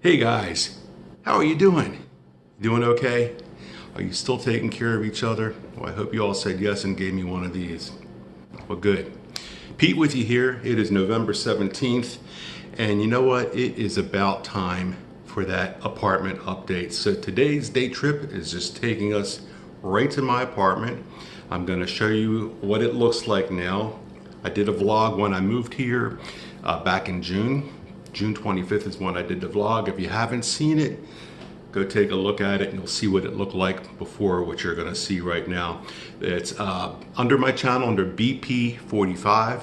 Hey guys, how are you doing? Doing okay? Are you still taking care of each other? Well, I hope you all said yes and gave me one of these. Well, good. Pete with you here. It is November 17th, and you know what? It is about time for that apartment update. So today's day trip is just taking us right to my apartment. I'm going to show you what it looks like now. I did a vlog when I moved here back in June. June 25th is when I did the vlog. If you haven't seen it, go take a look at it and you'll see what it looked like before, what you're gonna see right now. It's under my channel under BP45,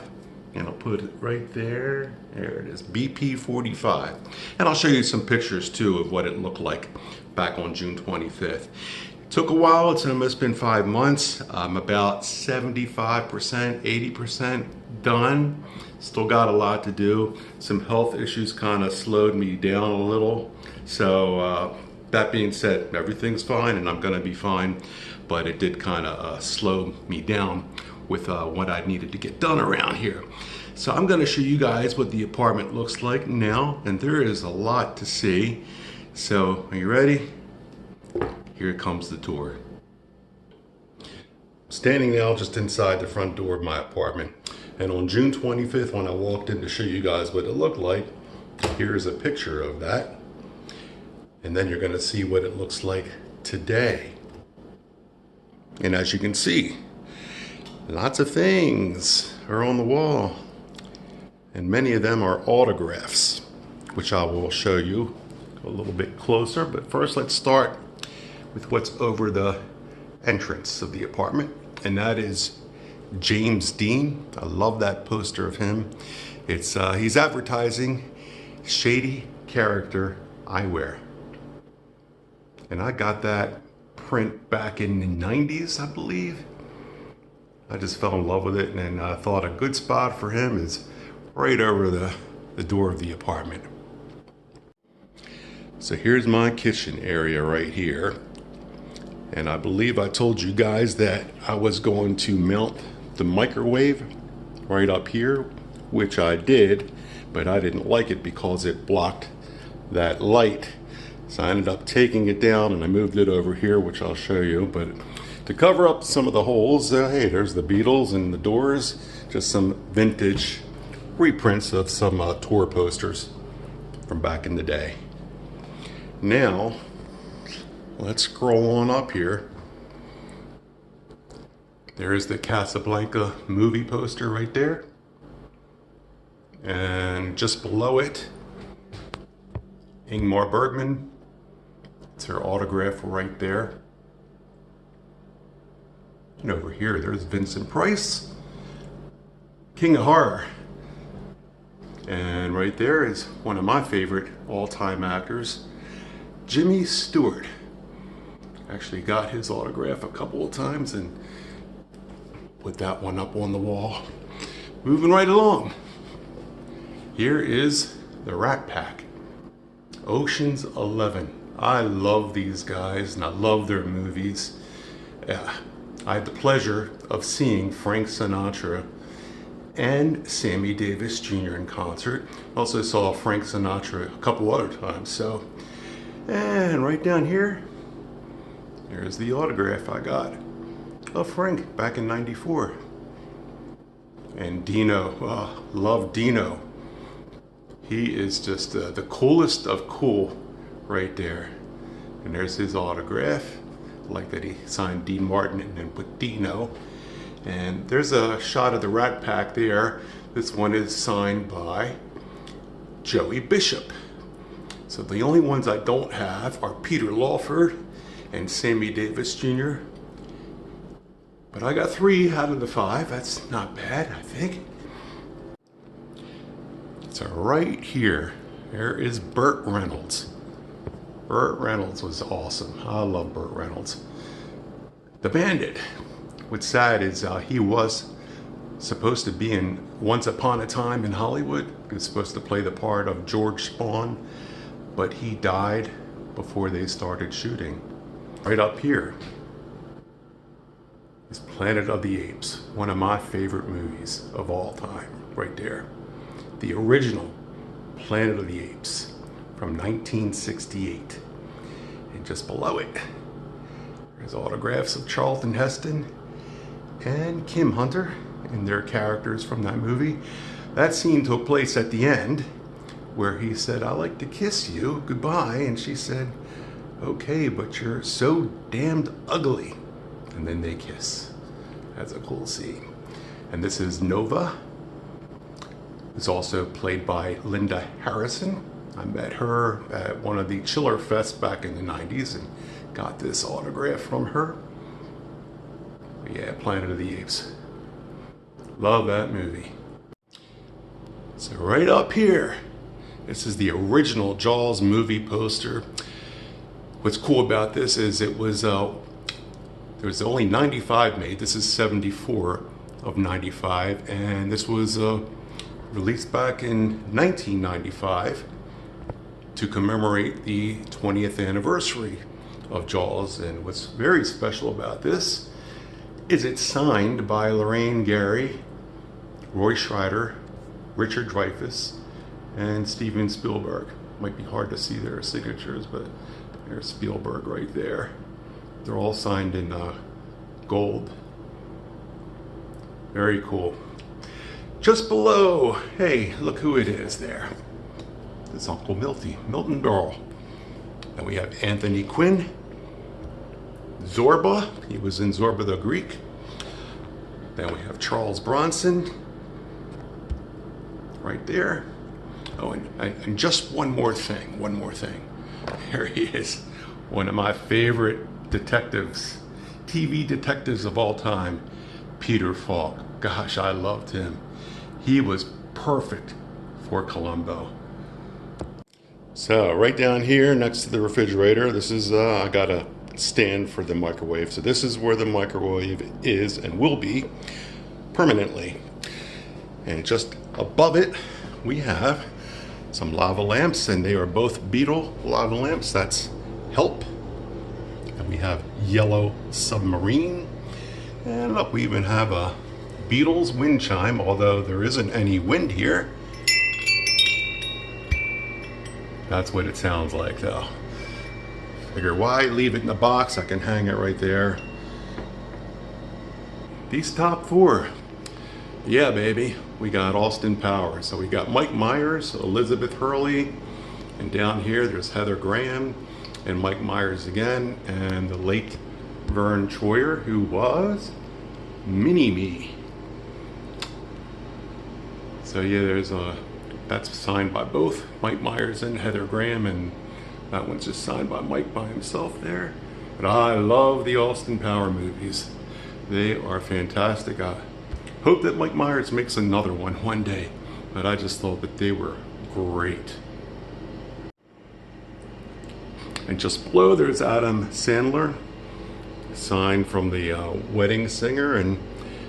and I'll put it right there. There it is, BP45. And I'll show you some pictures too of what it looked like back on June 25th. Took a while, it's almost been 5 months. I'm about 75%, 80% done. Still got a lot to do. Some health issues kind of slowed me down a little. So that being said, everything's fine and I'm gonna be fine. But it did kind of slow me down with what I needed to get done around here. So I'm gonna show you guys what the apartment looks like now, and there is a lot to see. So are you ready? Here comes the tour. Standing now just inside the front door of my apartment. And on June 25th, when I walked in to show you guys what it looked like, here's a picture of that. And then you're gonna see what it looks like today. And as you can see, lots of things are on the wall. And many of them are autographs, which I will show you a little bit closer. But first, let's start with what's over the entrance of the apartment, and that is James Dean. I love that poster of him. It's he's advertising shady character eyewear, and I got that print back in the 90s, I believe. I just fell in love with it, and I thought a good spot for him is right over the door of the apartment. So here's my kitchen area right here. And I believe I told you guys that I was going to mount the microwave right up here, which I did, but I didn't like it because it blocked that light. So I ended up taking it down and I moved it over here, which I'll show you. But to cover up some of the holes, hey, there's the Beatles and the Doors, just some vintage reprints of some tour posters from back in the day. Now, let's scroll on up here. There's the Casablanca movie poster right there. And just below it, Ingmar Bergman. It's her autograph right there. And over here, there's Vincent Price, King of Horror. And right there is one of my favorite all-time actors, Jimmy Stewart. Actually got his autograph a couple of times and put that one up on the wall. Moving right along. Here is the Rat Pack. Ocean's 11. I love these guys and I love their movies. I had the pleasure of seeing Frank Sinatra and Sammy Davis Jr. in concert. Also saw Frank Sinatra a couple other times. So, and right down here, there's the autograph I got of Frank back in '94. And Dino, love Dino. He is just the coolest of cool right there. And there's his autograph. I like that he signed Dean Martin and then put Dino. And there's a shot of the Rat Pack there. This one is signed by Joey Bishop. So the only ones I don't have are Peter Lawford and Sammy Davis Jr. But I got 3 out of the 5. That's not bad, I think. So right here, there is Burt Reynolds. Burt Reynolds was awesome. I love Burt Reynolds. The Bandit. What's sad is he was supposed to be in Once Upon a Time in Hollywood. He was supposed to play the part of George Spawn, but he died before they started shooting. Right up here is Planet of the Apes, one of my favorite movies of all time, right there. The original Planet of the Apes from 1968. And just below it, there's autographs of Charlton Heston and Kim Hunter and their characters from that movie. That scene took place at the end where he said, "I'd like to kiss you, goodbye," and she said, "Okay, but you're so damned ugly." And then they kiss. That's a cool scene. And this is Nova. It's also played by Linda Harrison. I met her at one of the Chiller Fests back in the 90s and got this autograph from her. But yeah, Planet of the Apes. Love that movie. So right up here, this is the original Jaws movie poster. What's cool about this is it was, there was only 95 made. This is 74 of 95. And this was released back in 1995 to commemorate the 20th anniversary of Jaws. And what's very special about this is it's signed by Lorraine Gary, Roy Scheider, Richard Dreyfuss, and Steven Spielberg. Might be hard to see their signatures, but there's Spielberg right there. They're all signed in gold. Very cool. Just below, hey, look who it is there. It's Uncle Milton Berle. And we have Anthony Quinn, Zorba. He was in Zorba the Greek. Then we have Charles Bronson right there. Oh, and just one more thing. Here he is, one of my favorite detectives, TV detectives of all time, Peter Falk. Gosh, I loved him. He was perfect for Columbo. So right down here next to the refrigerator, this is, I got a stand for the microwave. So this is where the microwave is and will be permanently. And just above it, we have some lava lamps, and they are both Beatle lava lamps. That's Help. And we have Yellow Submarine. And look, we even have a Beatles wind chime, although there isn't any wind here. That's what it sounds like though. Figure why leave it in the box? I can hang it right there. These top four. Yeah, baby. We got Austin Powers. So we got Mike Myers, Elizabeth Hurley, and down here there's Heather Graham and Mike Myers again, and the late Vern Troyer, who was Mini-Me. So yeah, there's that's signed by both Mike Myers and Heather Graham, and that one's just signed by Mike by himself there. But I love the Austin Power movies. They are fantastic. I hope that Mike Myers makes another one day, but I just thought that they were great. And just below there's Adam Sandler, signed from the Wedding Singer, and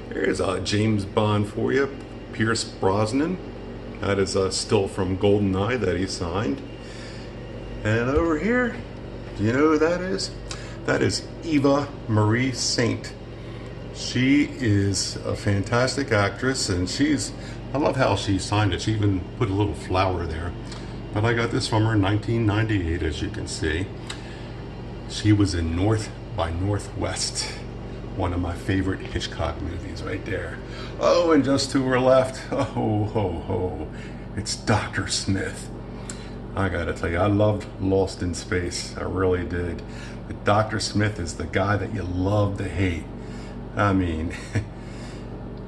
there's James Bond for you, Pierce Brosnan. That is still from GoldenEye that he signed. And over here, do you know who that is? That is Eva Marie Saint. She is a fantastic actress, and I love how she signed it. She even put a little flower there. But I got this from her in 1998, as you can see. She was in North by Northwest, one of my favorite Hitchcock movies right there. Oh, and just to her left, oh, ho, ho, it's Dr. Smith. I gotta tell you, I loved Lost in Space. I really did. But Dr. Smith is the guy that you love to hate. I mean,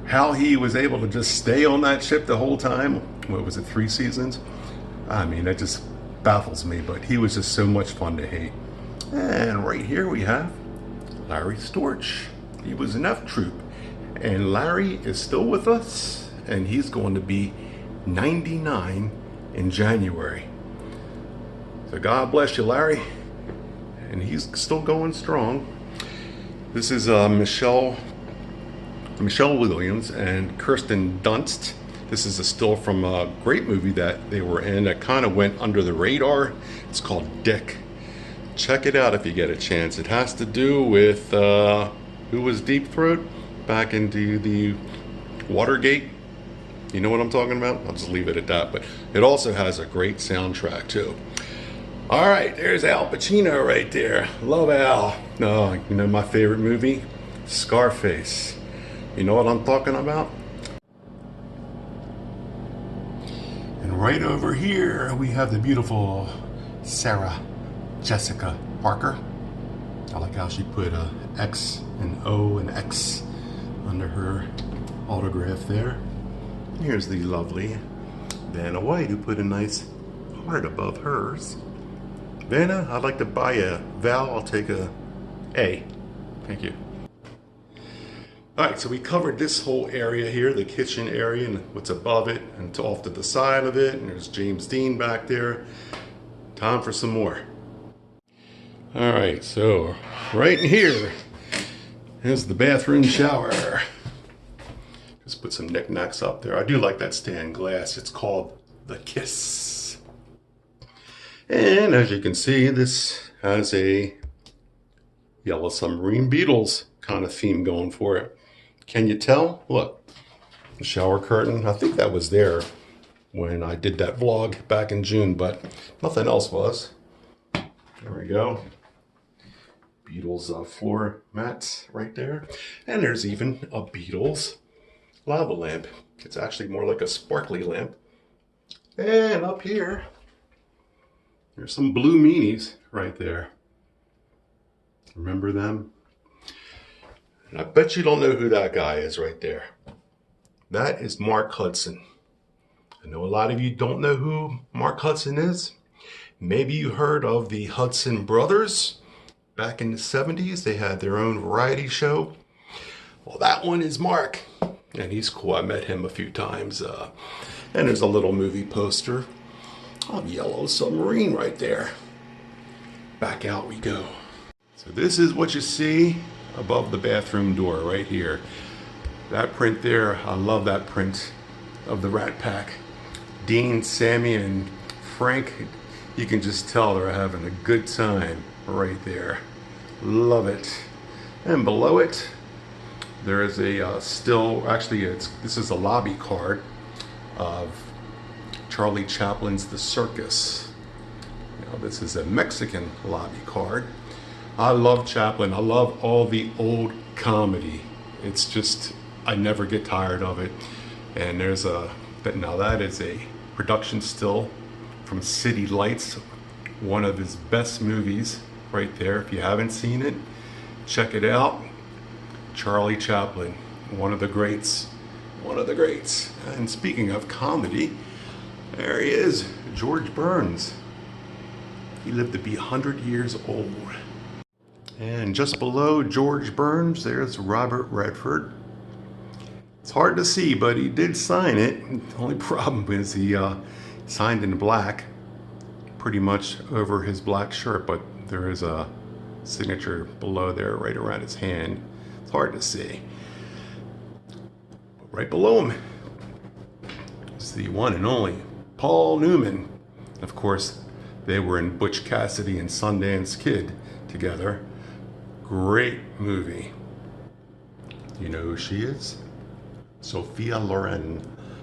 how he was able to just stay on that ship the whole time. What was it, 3 seasons? I mean, that just baffles me, but he was just so much fun to hate. And right here we have Larry Storch. He was in F Troop. And Larry is still with us, and he's going to be 99 in January. So God bless you, Larry. And he's still going strong. This is Michelle Williams and Kirsten Dunst. This is a still from a great movie that they were in that kind of went under the radar. It's called Dick. Check it out if you get a chance. It has to do with who was Deep Throat back into the Watergate. You know what I'm talking about? I'll just leave it at that. But it also has a great soundtrack too. All right, there's Al Pacino right there. Love Al. Oh, you know my favorite movie? Scarface. You know what I'm talking about? And right over here, we have the beautiful Sarah Jessica Parker. I like how she put a X and O and X under her autograph there. Here's the lovely Vanna White, who put a nice heart above hers. Vanna, I'd like to buy a Val. I'll take a A. Thank you. All right, so we covered this whole area here, the kitchen area and what's above it and off to the side of it. And there's James Dean back there. Time for some more. All right, so right in here is the bathroom shower. Just put some knickknacks up there. I do like that stained glass. It's called the Kiss. And as you can see, this has a Yellow Submarine Beatles kind of theme going for it. Can you tell? Look, the shower curtain. I think that was there when I did that vlog back in June, but nothing else was. There we go. Beatles floor mats right there. And there's even a Beatles lava lamp. It's actually more like a sparkly lamp. And up here, there's some blue meanies right there. Remember them? And I bet you don't know who that guy is right there. That is Mark Hudson. I know a lot of you don't know who Mark Hudson is. Maybe you heard of the Hudson Brothers. Back in the 70s, they had their own variety show. Well, that one is Mark. And he's cool. I met him a few times. And there's a little movie poster of Yellow Submarine right there. Back out we go. So this is what you see above the bathroom door right here. That print there, I love that print of the Rat Pack. Dean, Sammy, and Frank, you can just tell they're having a good time right there. Love it. And below it, there is a still, actually this is a lobby card of Charlie Chaplin's The Circus. Now this is a Mexican lobby card. I love Chaplin. I love all the old comedy. It's just, I never get tired of it. And there's now that is a production still from City Lights, one of his best movies right there. If you haven't seen it, check it out. Charlie Chaplin, one of the greats. One of the greats. And speaking of comedy, there he is, George Burns. He lived to be 100 years old. And just below George Burns, there's Robert Redford. It's hard to see, but he did sign it. The only problem is he signed in black, pretty much over his black shirt, but there is a signature below there, right around his hand. It's hard to see. But right below him is the one and only Paul Newman. Of course, they were in Butch Cassidy and Sundance Kid together. Great movie. You know who she is? Sophia Loren,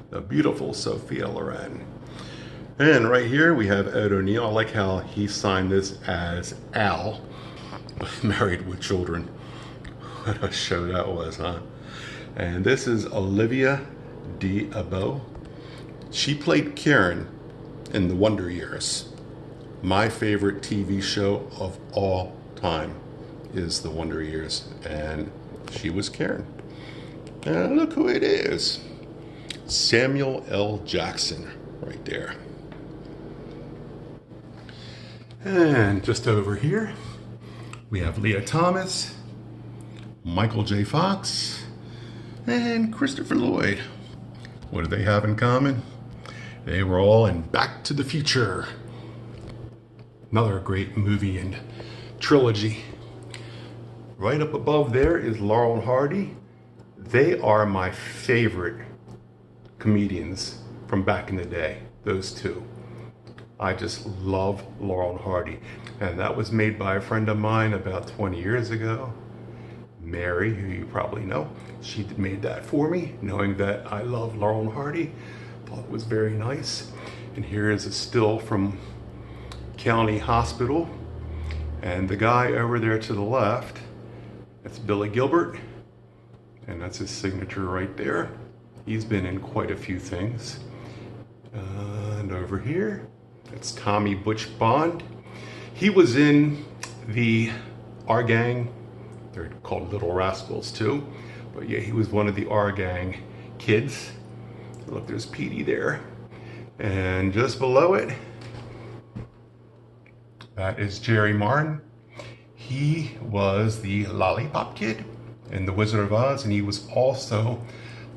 the beautiful Sophia Loren. And right here we have Ed O'Neill. I like how he signed this as Al, Married with Children. What a show that was, huh? And this is Olivia d'Abo. She played Karen in The Wonder Years. My favorite TV show of all time is The Wonder Years, and she was Karen. And look who it is. Samuel L. Jackson right there. And just over here, we have Leah Thomas, Michael J. Fox, and Christopher Lloyd. What do they have in common? They were all in Back to the Future. Another great movie and trilogy. Right up above there is Laurel Hardy. They are my favorite comedians from back in the day, those two. I just love Laurel Hardy. And that was made by a friend of mine about 20 years ago. Mary, who you probably know. She made that for me, knowing that I love Laurel Hardy. Thought it was very nice. And here is a still from County Hospital. And the guy over there to the left, that's Billy Gilbert, and that's his signature right there. He's been in quite a few things. And over here, that's Tommy Butch Bond. He was in our gang. They're called Little Rascals too. But yeah, he was one of the our gang kids. Look, there's Petey there. And just below it, that is Jerry Martin. He was the Lollipop Kid in The Wizard of Oz, and he was also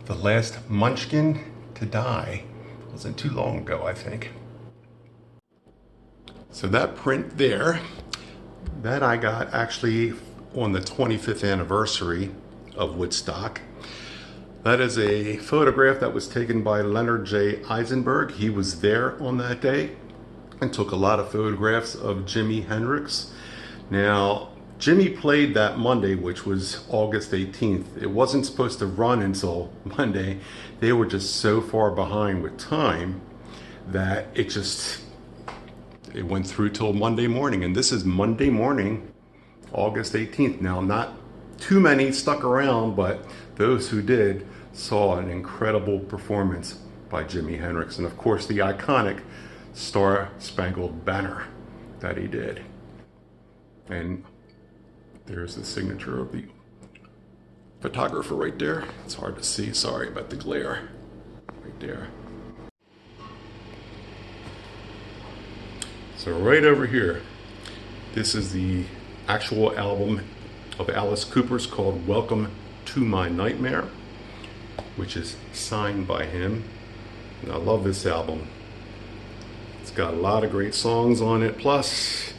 the last Munchkin to die. It wasn't too long ago, I think. So that print there, that I got actually on the 25th anniversary of Woodstock. That is a photograph that was taken by Leonard J. Eisenberg. He was there on that day and took a lot of photographs of Jimi Hendrix. Now, Jimmy played that Monday, which was August 18th. It wasn't supposed to run until Monday. They were just so far behind with time that it went through till Monday morning. And this is Monday morning, August 18th. Now, not too many stuck around, but those who did saw an incredible performance by Jimi Hendrix. And of course, the iconic Star Spangled Banner that he did. And there's the signature of the photographer right there. It's hard to see, sorry about the glare. Right there. So right over here, this is the actual album of Alice Cooper's called Welcome to My Nightmare, which is signed by him. And I love this album. It's got a lot of great songs on it. Plus,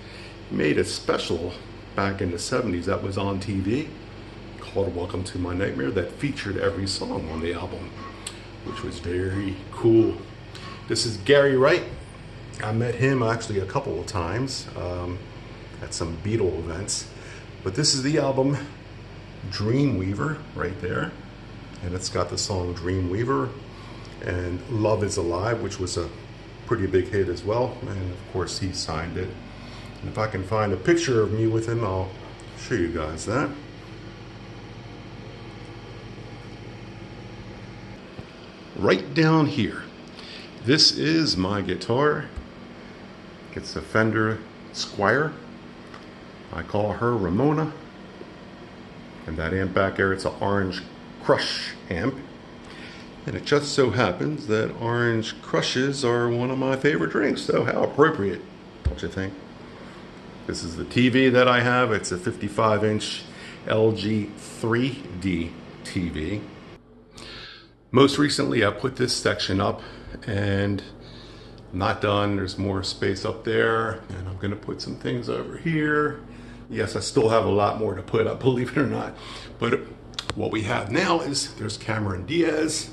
he made a special back in the 70s that was on TV called Welcome to My Nightmare that featured every song on the album, which was very cool. This is Gary Wright. I met him actually a couple of times at some Beatles events. But this is the album Dreamweaver right there. And it's got the song Dreamweaver and Love is Alive, which was a pretty big hit as well. And of course he signed it. And if I can find a picture of me with him, I'll show you guys that. Right down here, this is my guitar. It's a Fender Squire. I call her Ramona. And that amp back there, it's an Orange Crush amp. And it just so happens that Orange Crushes are one of my favorite drinks. So how appropriate, don't you think? This is the TV that I have. It's a 55-inch LG 3D TV. Most recently, I put this section up and I'm not done. There's more space up there, and I'm gonna put some things over here. Yes, I still have a lot more to put up, believe it or not. But what we have now is there's Cameron Diaz.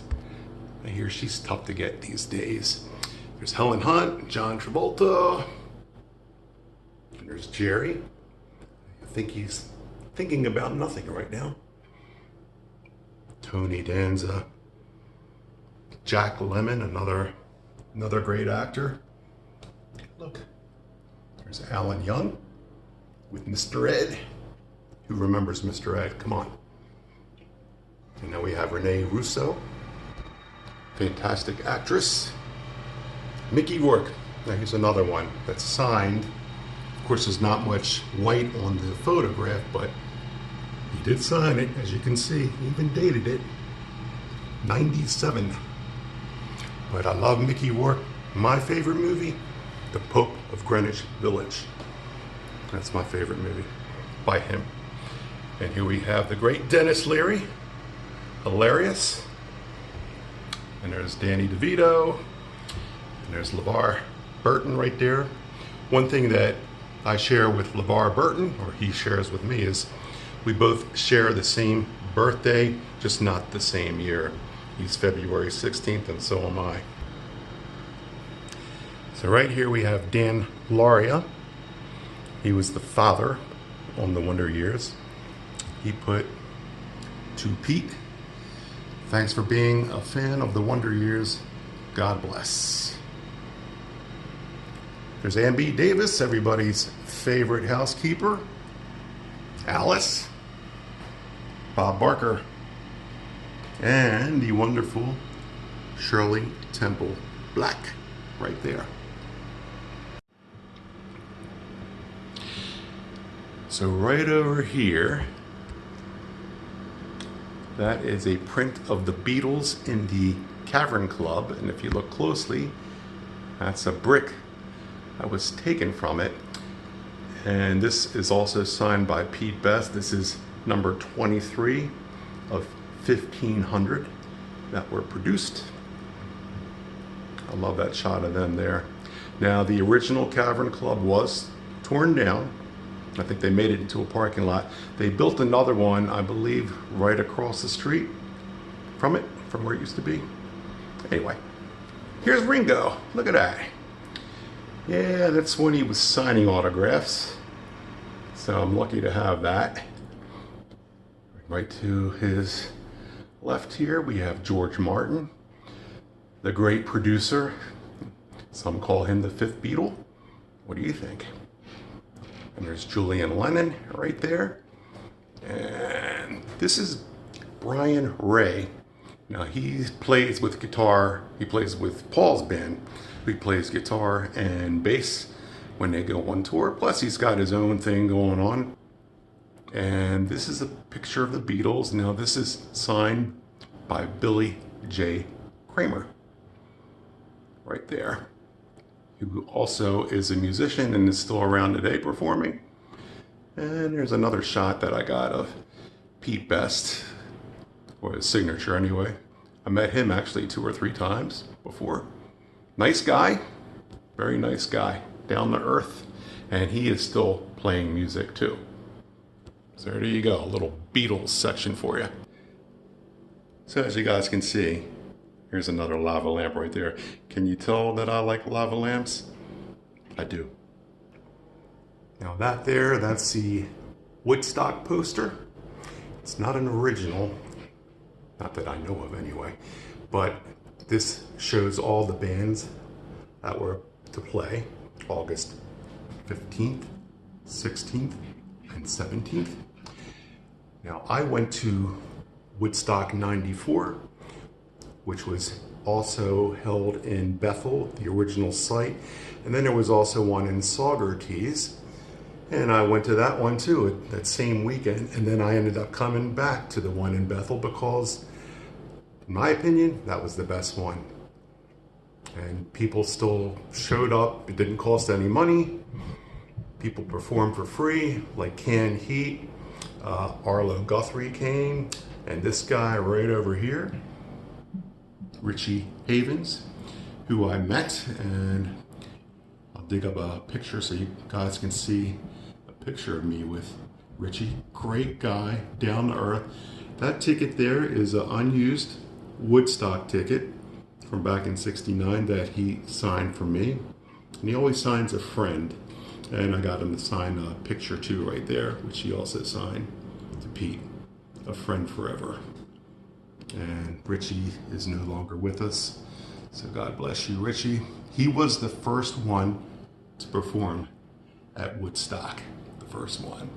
I hear she's tough to get these days. There's Helen Hunt, John Travolta. And there's Jerry. I think he's thinking about nothing right now. Tony Danza. Jack Lemmon, another great actor. Look, there's Alan Young with Mr. Ed. Who remembers Mr. Ed? Come on. And now we have Renee Russo, fantastic actress. Mickey Rourke, now here's another one that's signed. Of course, there's not much white on the photograph, but he did sign it, as you can see. He even dated it, 97. But I love Mickey Rourke. My favorite movie, The Pope of Greenwich Village. That's my favorite movie by him. And here we have the great Dennis Leary, hilarious. And there's Danny DeVito. And there's LeVar Burton right there. One thing that I share with LeVar Burton, or he shares with me, is we both share the same birthday, just not the same year. He's February 16th, and so am I. So right here we have Dan Lauria. He was the father on the Wonder Years. He put to Pete, thanks for being a fan of the Wonder Years. God bless. There's Ann B. Davis, everybody's favorite housekeeper. Alice. Bob Barker. And the wonderful Shirley Temple Black right there. So right over here, that is a print of the Beatles in the Cavern Club, and if you look closely, that's a brick that was taken from it. And this is also signed by Pete Best. This is number 23 of 1,500 that were produced. I love that shot of them there. Now, the original Cavern Club was torn down. I think they made it into a parking lot. They built another one, I believe, right across the street from it, from where it used to be. Anyway, here's Ringo. Look at that. Yeah, that's when he was signing autographs. So I'm lucky to have that. Right to his left here, we have George Martin, the great producer. Some call him the fifth Beatle. What do you think? And there's Julian Lennon right there. And this is Brian Ray. Now he plays with guitar. He plays with Paul's band. He plays guitar and bass when they go on tour. Plus he's got his own thing going on. And this is a picture of the Beatles. Now this is signed by Billy J. Kramer. Right there. Who also is a musician and is still around today performing. And there's another shot that I got of Pete Best, or his signature anyway. I met him actually 2 or 3 times before. Nice guy, very nice guy, down to earth, and he is still playing music too. So there you go, a little Beatles section for you. So as you guys can see, here's another lava lamp right there. Can you tell that I like lava lamps? I do. Now that there, that's the Woodstock poster. It's not an original, not that I know of anyway, but this shows all the bands that were to play August 15th, 16th, and 17th. Now I went to Woodstock 94, which was also held in Bethel, the original site. And then there was also one in Saugerties. And I went to that one too, that same weekend. And then I ended up coming back to the one in Bethel because, in my opinion, that was the best one. And people still showed up. It didn't cost any money. People performed for free, like Canned Heat. Arlo Guthrie came. And this guy right over here, Richie Havens, who I met, and I'll dig up a picture so you guys can see a picture of me with Richie. Great guy, down to earth. That ticket there is an unused Woodstock ticket from back in '69 that he signed for me. And he always signs a friend. And I got him to sign a picture too right there, which he also signed to Pete, a friend forever. And Richie is no longer with us, so God bless you, Richie. He was the first one to perform at Woodstock, the first one.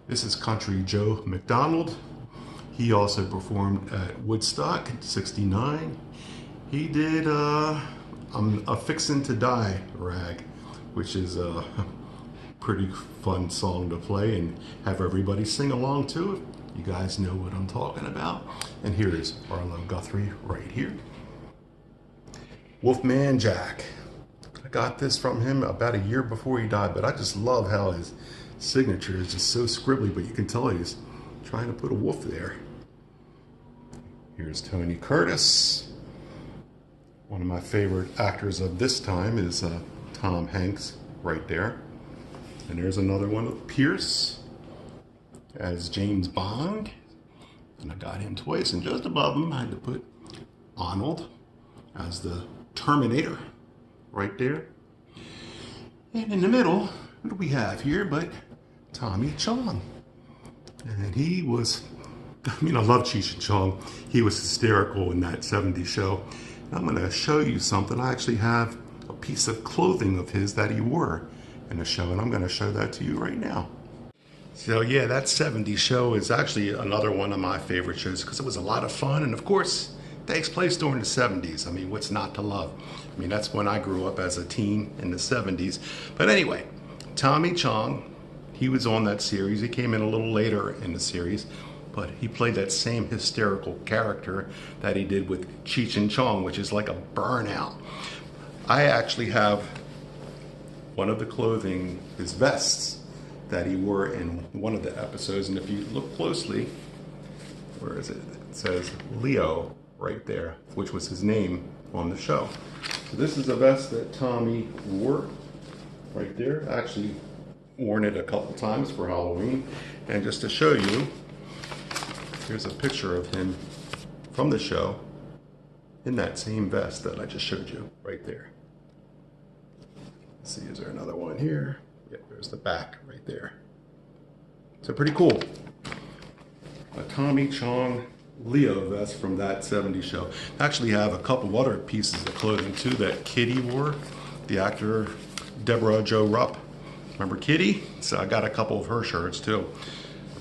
This is Country Joe Mcdonald. He also performed at Woodstock in '69. He did I'm a Fixin' to Die rag, which is a pretty fun song to play and have everybody sing along to it. You guys know what I'm talking about. And here is Arlo Guthrie right here. Wolfman Jack. I got this from him about a year before he died, but I just love how his signature is just so scribbly, but you can tell he's trying to put a wolf there. Here's Tony Curtis. One of my favorite actors of this time is Tom Hanks right there. And there's another one of Pierce as James Bond, and I got him twice, and just above him I had to put Arnold as the Terminator right there. And in the middle, what do we have here but Tommy Chong? And he was, I love Cheech and Chong. He was hysterical in that '70s show. I'm going to show you something. I actually have a piece of clothing of his that he wore in the show, and I'm going to show that to you right now. So yeah, that 70s show is actually another one of my favorite shows because it was a lot of fun, and of course, it takes place during the 70s. I mean, what's not to love? I mean, that's when I grew up as a teen in the 70s. But anyway, Tommy Chong, he was on that series. He came in a little later in the series, but he played that same hysterical character that he did with Cheech and Chong, which is like a burnout. I actually have one of the clothing, his vests, that he wore in one of the episodes, and if you look closely, where is it? It says Leo right there, which was his name on the show. So this is a vest that Tommy wore right there. Actually worn it a couple times for Halloween. And just to show you, here's a picture of him from the show in that same vest that I just showed you right there. Let's see, is there another one here? Yeah, there's the back right there. So pretty cool. A Tommy Chong Leo vest from that 70s show. I actually have a couple other pieces of clothing too that Kitty wore, the actor Deborah Jo Rupp. Remember Kitty? So I got a couple of her shirts too.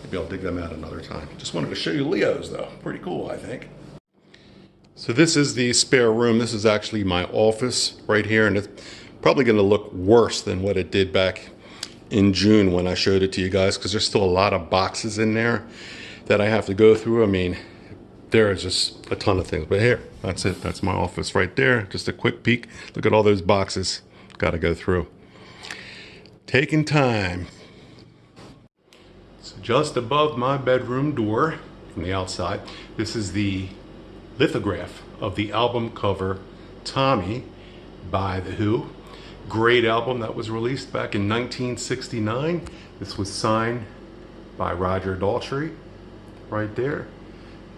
Maybe I'll dig them out another time. Just wanted to show you Leo's though. Pretty cool, I think. So this is the spare room. This is actually my office right here, and it's probably going to look worse than what it did back in June when I showed it to you guys, because there's still a lot of boxes in there that I have to go through. I mean, there is just a ton of things. But here, that's it. That's my office right there. Just a quick peek. Look at all those boxes. Got to go through. Taking time. So just above my bedroom door from the outside, this is the lithograph of the album cover Tommy by The Who. Great album that was released back in 1969. This was signed by Roger Daltrey right there.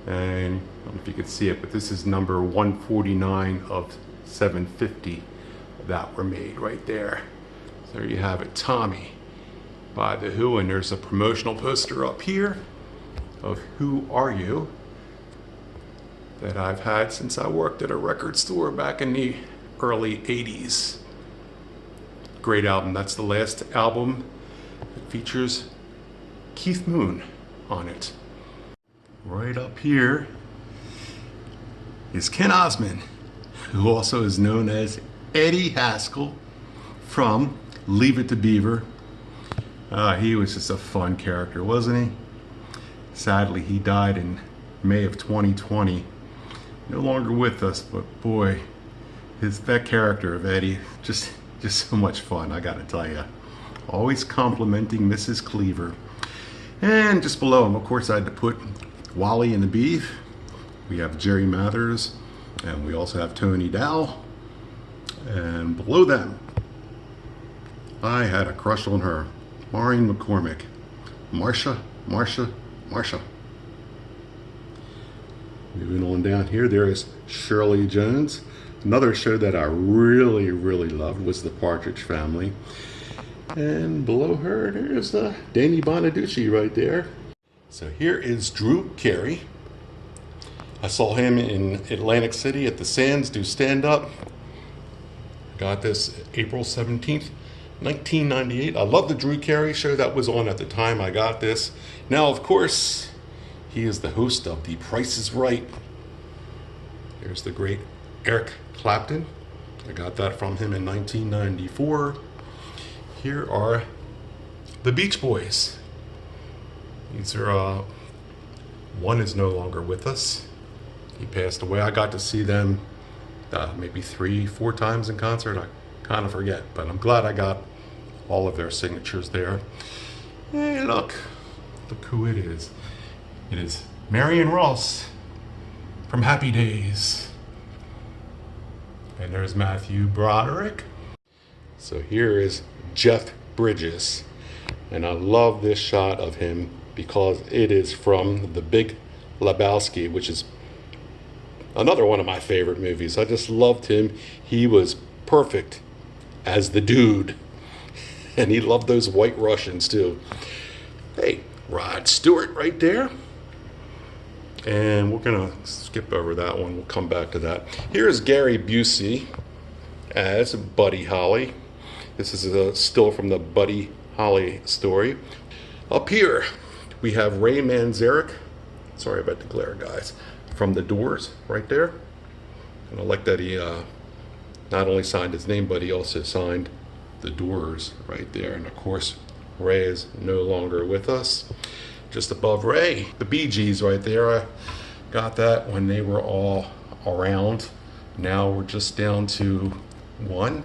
And I don't know if you can see it, but this is number 149 of 750 that were made right there. So there you have it, Tommy by The Who, and there's a promotional poster up here of Who Are You that I've had since I worked at a record store back in the early 80s. Great album. That's the last album that features Keith Moon on it. Right up here is Ken Osmond, who also is known as Eddie Haskell from Leave It to Beaver. He was just a fun character, wasn't he? Sadly, he died in May of 2020. No longer with us, but boy, that character of Eddie, just so much fun, I gotta tell you. Always complimenting Mrs. Cleaver. And just below him, of course, I had to put Wally and the Beef. We have Jerry Mathers, and we also have Tony Dow. And below them, I had a crush on her, Maureen McCormick. Marsha. Moving on down here, there is Shirley Jones. Another show that I really loved was The Partridge Family. And below her, there's Danny Bonaducci right there. So here is Drew Carey. I saw him in Atlantic City at the Sands do stand-up. Got this April 17th, 1998. I love the Drew Carey show that was on at the time I got this. Now, of course, he is the host of The Price is Right. There's the great Eric Clapton. I got that from him in 1994. Here are the Beach Boys. These are, one is no longer with us. He passed away. I got to see them maybe 3-4 times in concert. I kind of forget, but I'm glad I got all of their signatures there. Hey, look who it is. It is Marion Ross from Happy Days. And there's Matthew Broderick. So here is Jeff Bridges. And I love this shot of him because it is from The Big Lebowski, which is another one of my favorite movies. I just loved him. He was perfect as the dude. And he loved those white Russians too. Hey, Rod Stewart right there. And we're gonna skip over that one. We'll come back to that. Here's Gary Busey. as Buddy Holly. This is a still from the Buddy Holly story. Up here, we have Ray Manzarek. Sorry about the glare, guys. From The Doors, right there. And I like that he not only signed his name, but he also signed The Doors right there. And of course, Ray is no longer with us. Just above Ray, the Bee Gees right there. I got that when they were all around. Now we're just down to one,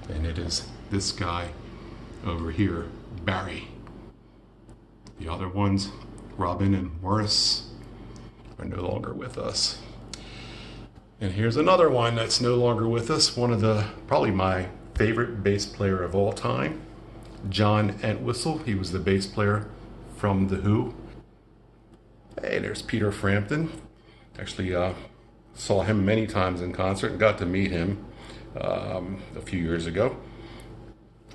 and it is this guy over here, Barry. The other ones, Robin and Morris, are no longer with us. And here's another one that's no longer with us. One of the, probably my favorite bass player of all time, John Entwistle. He was the bass player from The Who. Hey, there's Peter Frampton. Actually, saw him many times in concert and got to meet him a few years ago.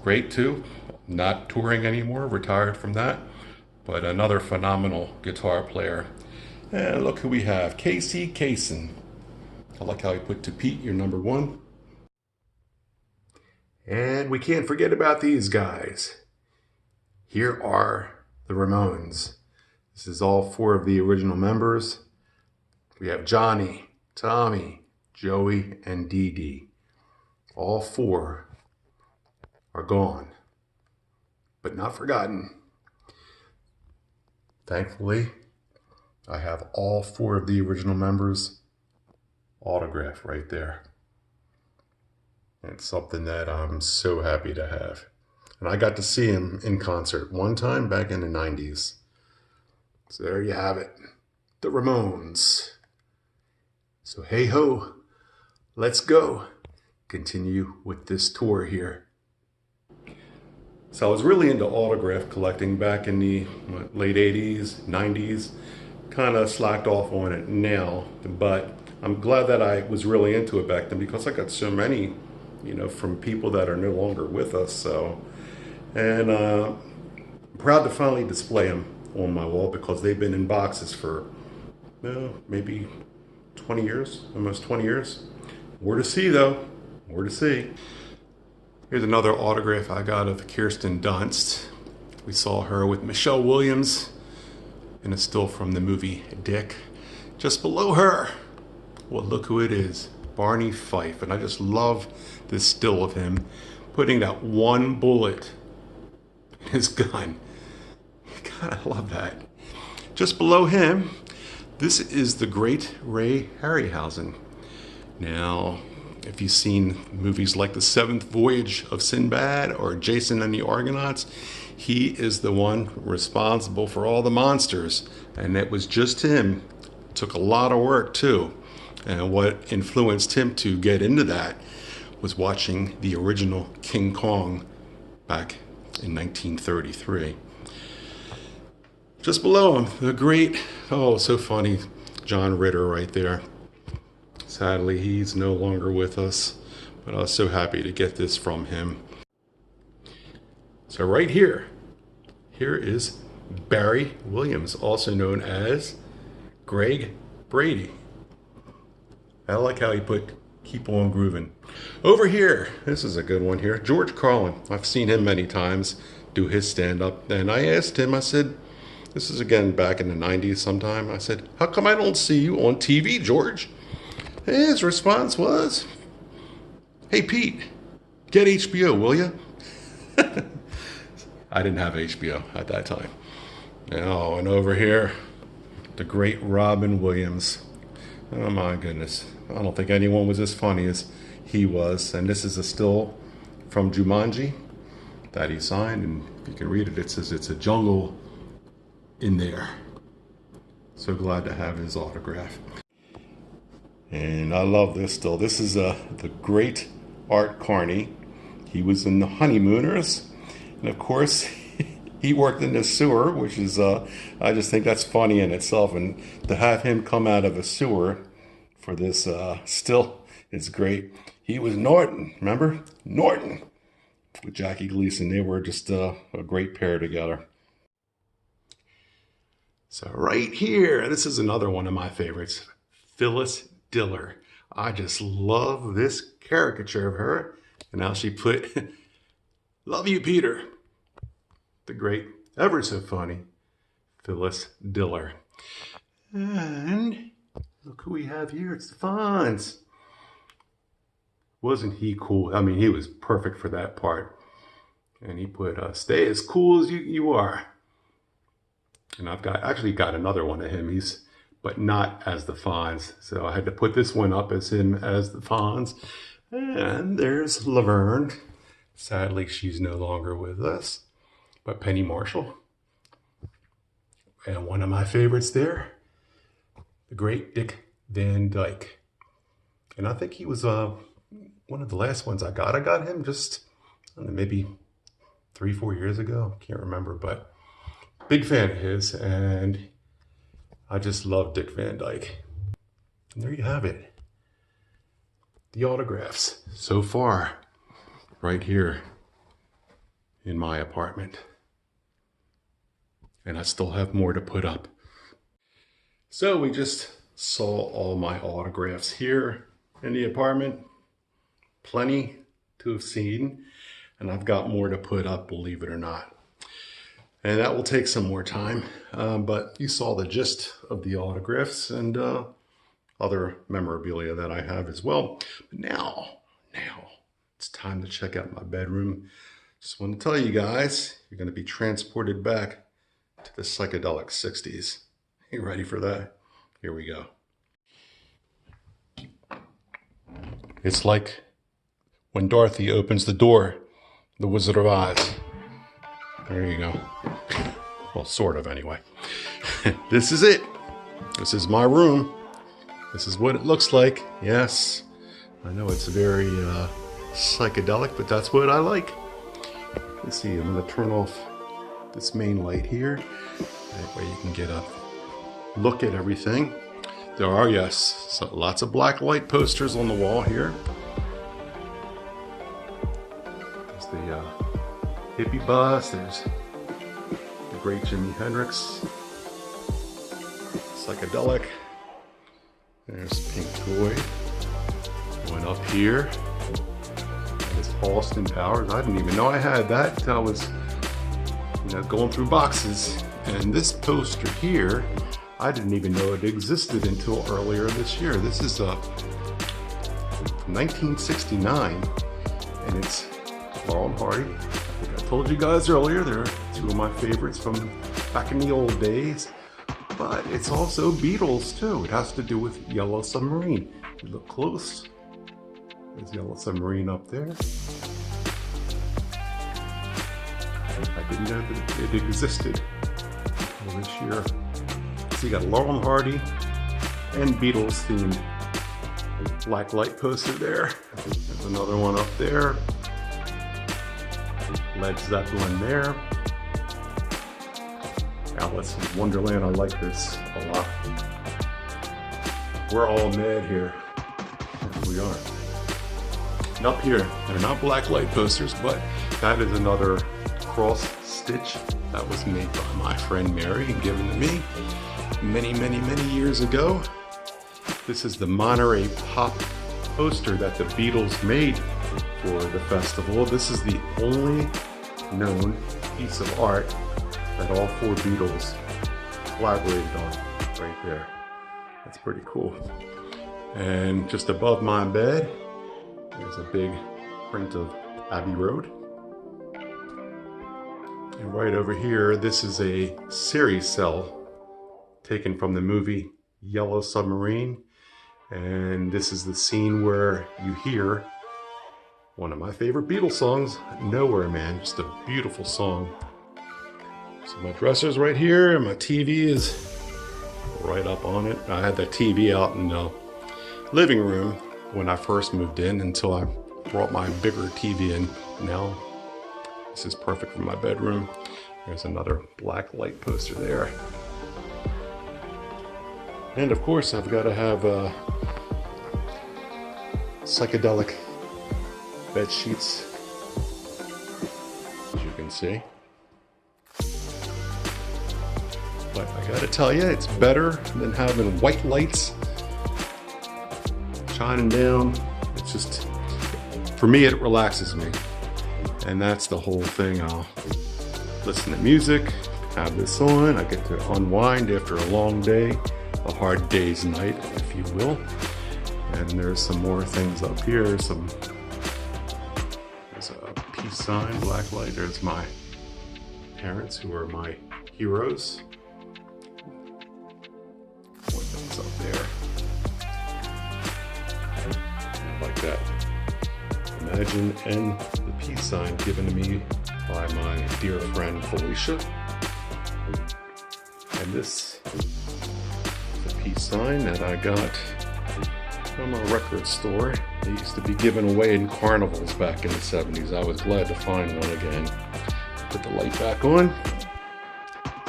Great too. Not touring anymore, retired from that. But another phenomenal guitar player. And look who we have, Casey Kasem. I like how he put to Pete, you're number one. And we can't forget about these guys. Here are the Ramones. This is all four of the original members. We have Johnny, Tommy, Joey, and Dee Dee. All four are gone, but not forgotten. Thankfully, I have all four of the original members autographed right there. And it's something that I'm so happy to have. And I got to see him in concert one time back in the 90s. So there you have it, the Ramones. So hey ho, let's go. Continue with this tour here. So I was really into autograph collecting back in the late 80s, 90s. Kind of slacked off on it now, but I'm glad that I was really into it back then because I got so many, you know, from people that are no longer with us. So, and proud to finally display them on my wall because they've been in boxes for maybe 20 years, almost 20 years. More to see though, more to see. Here's another autograph I got of Kirsten Dunst. We saw her with Michelle Williams, and it's still from the movie Dick. Just below her, well, look who it is, Barney Fife. And I just love this still of him putting that one bullet in his gun. God, I love that. Just below him, this is the great Ray Harryhausen. Now, if you've seen movies like The Seventh Voyage of Sinbad or Jason and the Argonauts, he is the one responsible for all the monsters. And it was just him. It took a lot of work too. And what influenced him to get into that was watching the original King Kong back in 1933. Just below him, the great, oh, so funny, John Ritter right there. Sadly, he's no longer with us, but I was so happy to get this from him. So right here is Barry Williams, also known as Greg Brady. I like how he put keep on grooving. Over here, this is a good one here, George Carlin. I've seen him many times do his stand-up, and I asked him, I said, this is again back in the 90s sometime, I said, how come I don't see you on TV, George? His response was, hey Pete, get HBO, will you? I didn't have HBO at that time. Oh, and over here, the great Robin Williams. Oh my goodness. I don't think anyone was as funny as he was. And this is a still from Jumanji that he signed. And if you can read it, it says it's a jungle in there. So glad to have his autograph. And I love this still. This is the great Art Carney. He was in the Honeymooners. And of course, he worked in the sewer, which is, I just think that's funny in itself. And to have him come out of a sewer for this still is great. He was Norton, remember? Norton with Jackie Gleason. They were just a great pair together. So right here, this is another one of my favorites. Phyllis Diller. I just love this caricature of her. And now she put, "Love you, Peter." The great, ever so funny, Phyllis Diller. And look who we have here. It's the Fonz. Wasn't he cool? I mean, he was perfect for that part. And he put, "Stay as cool as you are." And I've actually got another one of him. But not as the Fonz. So I had to put this one up as him as the Fonz. And there's Laverne. Sadly, she's no longer with us. But Penny Marshall. And one of my favorites there, the great Dick Van Dyke. And I think he was one of the last ones I got. I got him just, I don't know, maybe 3-4 years ago. Can't remember, but big fan of his. And I just love Dick Van Dyke. And there you have it. The autographs so far, right here in my apartment. And I still have more to put up. So we just saw all my autographs here in the apartment. Plenty to have seen. And I've got more to put up, believe it or not. And that will take some more time, but you saw the gist of the autographs and other memorabilia that I have as well. But now it's time to check out my bedroom. Just want to tell you guys, you're going to be transported back to the psychedelic 60s. You ready for that? Here we go. It's like when Dorothy opens the door, The Wizard of Oz. There you go. Well, sort of anyway. This is it. This is my room. This is what it looks like. Yes, I know it's very psychedelic, but that's what I like. Let's see, I'm going to turn off this main light here. That way you can get a look at everything. There are, yes, lots of black light posters on the wall here. There's the hippie bus. There's the great Jimi Hendrix. Psychedelic. There's Pink Floyd. Going up here. There's Austin Powers. I didn't even know I had that until I was, going through boxes. And this poster here, I didn't even know it existed until earlier this year. This is from 1969, and it's Laurel Hardy. Like I told you guys earlier, they're two of my favorites from back in the old days. But it's also Beatles too. It has to do with Yellow Submarine. If you look close, there's Yellow Submarine up there. I didn't know that it existed until this year. So you got Laurel Hardy and Beatles themed black light poster there. There's another one up there. Led Zeppelin there. Alice in Wonderland, I like this a lot. We're all mad here. Yes, we are. And up here, they're not black light posters, but that is another cross stitch that was made by my friend Mary and given to me many, many, many years ago. This is the Monterey Pop Poster that the Beatles made for the festival. This is the only known piece of art that all four Beatles collaborated on right there. That's pretty cool. And just above my bed, there's a big print of Abbey Road. And right over here, this is a series cell taken from the movie Yellow Submarine. And this is the scene where you hear one of my favorite Beatles songs, Nowhere Man. Just a beautiful song. So my dresser's right here, and my TV is right up on it. I had that TV out in the living room when I first moved in until I brought my bigger TV in. Now this is perfect for my bedroom. There's another black light poster there. And of course, I've got to have psychedelic bed sheets, as you can see. But I gotta tell you, it's better than having white lights shining down. It's just, for me, it relaxes me. And that's the whole thing. I'll listen to music, have this on. I get to unwind after a long day, a hard day's night, if you will. And there's some more things up here. There's a peace sign, black light. There's my parents who are my heroes. What things up there? Like that. Imagine and the peace sign given to me by my dear friend Felicia. And this is a peace sign that I got from a record store. They used to be given away in carnivals back in the 70s. I was glad to find one again. Put the light back on.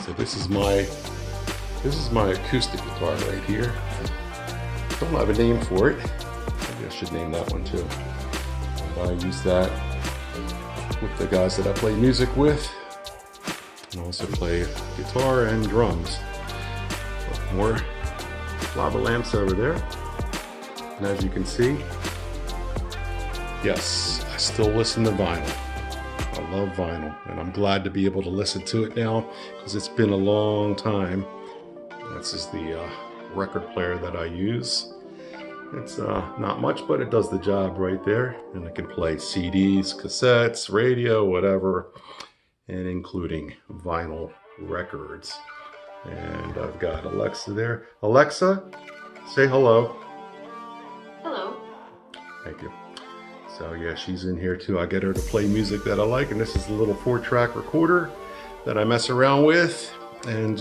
So this is my acoustic guitar right here. Don't have a name for it. Maybe I should name that one too. But I use that with the guys that I play music with. And also play guitar and drums. More lava lamps over there. And as you can see, yes, I still listen to vinyl. I love vinyl, and I'm glad to be able to listen to it now because it's been a long time. This is the record player that I use. It's not much, but it does the job right there. And I can play CDs, cassettes, radio, whatever, and including vinyl records. And I've got Alexa there. Alexa, say hello. Hello. Thank you. So yeah, she's in here too. I get her to play music that I like, and this is a little 4-track recorder that I mess around with and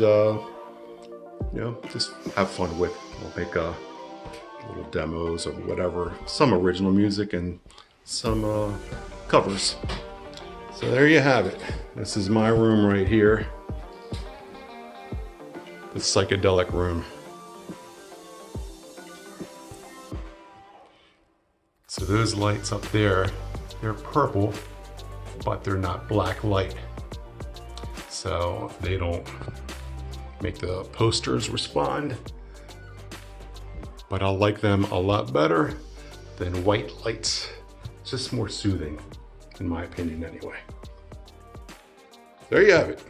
just have fun with. I'll make little demos or whatever, some original music and some covers. So there you have it. This is my room right here, the psychedelic room. So those lights up there, they're purple, but they're not black light. So they don't make the posters respond. But I like them a lot better than white lights. It's just more soothing, in my opinion anyway. There you have it.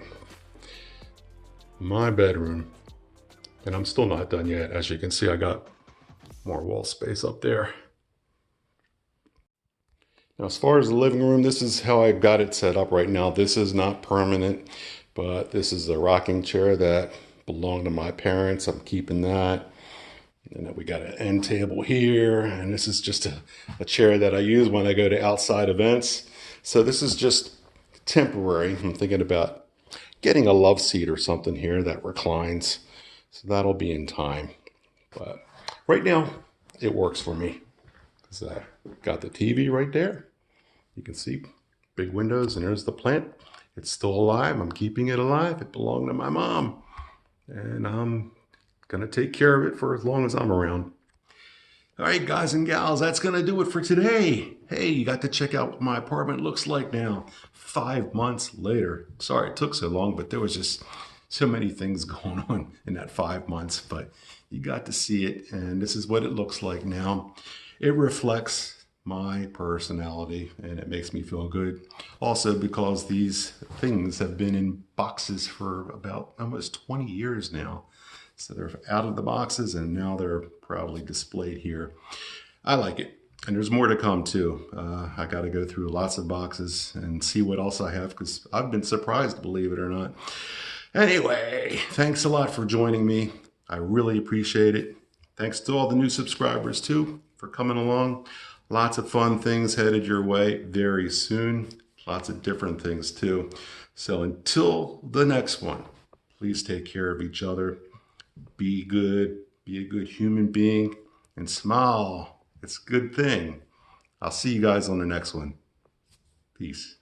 My bedroom. And I'm still not done yet. As you can see, I got more wall space up there. Now, as far as the living room, this is how I've got it set up right now. This is not permanent, but this is a rocking chair that belonged to my parents. I'm keeping that. And then we got an end table here. And this is just a chair that I use when I go to outside events. So this is just temporary. I'm thinking about getting a love seat or something here that reclines. So that'll be in time. But right now, it works for me. Because I got the TV right there. You can see big windows, and there's the plant. It's still alive. I'm keeping it alive. It belonged to my mom. And I'm going to take care of it for as long as I'm around. All right, guys and gals, that's going to do it for today. Hey, you got to check out what my apartment looks like now, 5 months later. Sorry it took so long, but there was just so many things going on in that 5 months. But you got to see it, and this is what it looks like now. It reflects my personality, and it makes me feel good. Also, because these things have been in boxes for about almost 20 years now. So they're out of the boxes, and now they're proudly displayed here. I like it, and there's more to come too. I got to go through lots of boxes and see what else I have, because I've been surprised, believe it or not. Anyway, thanks a lot for joining me. I really appreciate it. Thanks to all the new subscribers too for coming along. Lots of fun things headed your way very soon. Lots of different things too. So until the next one, please take care of each other. Be good. Be a good human being. And smile. It's a good thing. I'll see you guys on the next one. Peace.